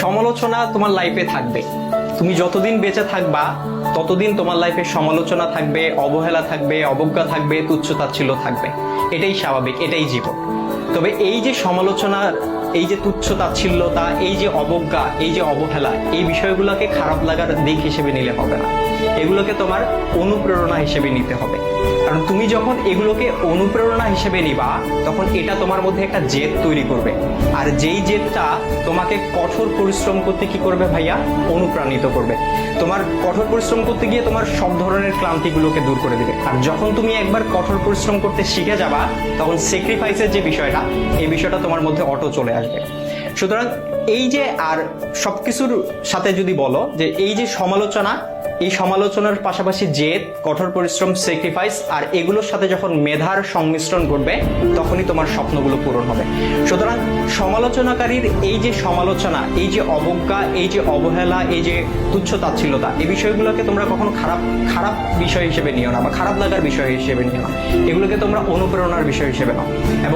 সমালোচনা তোমার লাইফে থাকবে। তুমি যতদিন বেঁচে থাকবা ততদিন তোমার লাইফে সমালোচনা থাকবে, অবহেলা থাকবে, অবজ্ঞা থাকবে, তুচ্ছ-তাচ্ছিল্য থাকবে। এটাই স্বাভাবিক, এটাই জীবন। তবে এই যে সমালোচনার, এই যে তুচ্ছ-তাচ্ছিল্যতা, এই যে অবজ্ঞা, এই যে অবহেলা, এই বিষয়গুলোকে খারাপ লাগার দিক হিসেবে নিলে হবে না। এগুলোকে তোমার অনুপ্রেরণা হিসেবে নিতে হবে। কারণ তুমি যখন এগুলোকে অনুপ্রেরণা হিসেবে নিবা, তখন এটা তোমার মধ্যে একটা জেদ তৈরি করবে। আর যেই জেদটা তোমাকে কঠোর পরিশ্রম করতে কি করবে ভাইয়া? অনুপ্রাণিত করবে। তোমার কঠোর পরিশ্রম করতে গিয়ে তোমার সব ধরনের ক্লান্তিগুলোকে দূর করে দিবে। আর যখন তুমি একবার কঠোর পরিশ্রম করতে শিখে যাবা, তখন স্যাক্রিফাইসের যে বিষয়টা, এই বিষয়টা তোমার মধ্যে অটো চলে আসবে। সুতরাং এই যে, আর সবকিছুর সাথে যদি বলো যে এই যে সমালোচনা, এই সমালোচনার পাশাপাশি জেদ, কঠোর পরিশ্রম, স্যাক্রিফাইস, আর এগুলোর সাথে যখন মেধার সংমিশ্রণ ঘটবে, তখনই তোমার স্বপ্নগুলো পূরণ হবে। সুতরাং সমালোচনাকারীর এই যে সমালোচনা, এই যে অবজ্ঞা, এই যে অবহেলা, এই যে তুচ্ছ-তাচ্ছিল্যতা, এই বিষয়গুলোকে তোমরা কখনো খারাপ বিষয় হিসেবে নিও না, বা খারাপ লাগার বিষয় হিসেবে নিও না। এগুলোকে তোমরা অনুপ্রেরণার বিষয় হিসেবে নাও। এবং